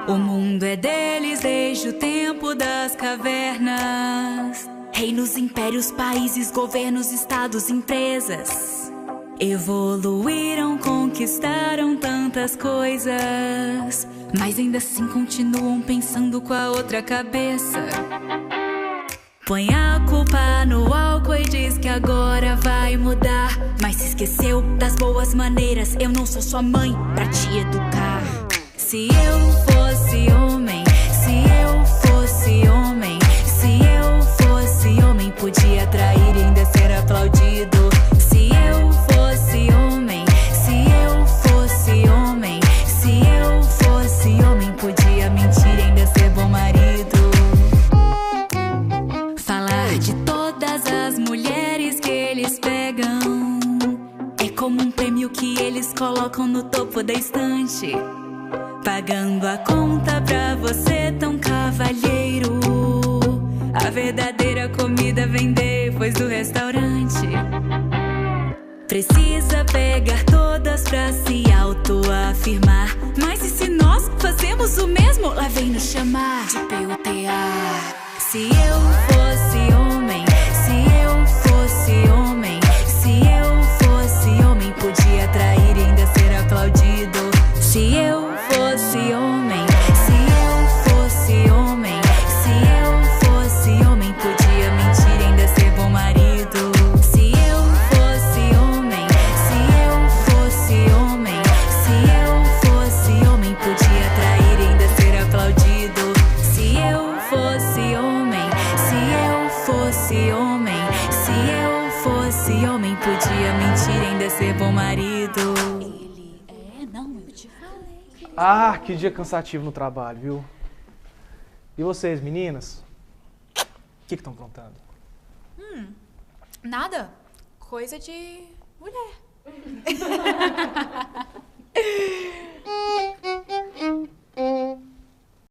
O mundo é deles desde o tempo das cavernas. Reinos, impérios, países, governos, estados, empresas evoluíram, conquistaram tantas coisas, mas ainda assim continuam pensando com a outra cabeça. Põe a culpa no álcool e diz que agora vai mudar, mas se esqueceu das boas maneiras. Eu não sou sua mãe pra te educar. Se eu fosse homem, se eu fosse homem, se eu fosse homem, podia trair e ainda ser aplaudido. Se eu fosse homem, se eu fosse homem, se eu fosse homem, podia mentir e ainda ser bom marido. Falar de todas as mulheres que eles pegam é como um prêmio que eles colocam no topo da estante, pagando a conta pra você, tão cavalheiro. A verdadeira comida vem depois do restaurante. Precisa pegar todas pra se autoafirmar, mas e se nós fazemos o mesmo? Lá vem nos chamar de PUTA. Se eu fosse homem, se eu fosse homem, se eu fosse homem, podia trair e ainda ser aplaudido. Se eu fosse homem, se eu fosse homem, se eu fosse homem, podia mentir e ainda ser bom marido. Se eu fosse homem, se eu fosse homem, se eu fosse homem, podia trair e ainda ser aplaudido. Se eu fosse homem, se eu fosse homem, se eu fosse homem, podia mentir e ainda ser bom marido. Ah, que dia cansativo no trabalho, viu? E vocês, meninas? O que estão aprontando? Nada. Coisa de mulher.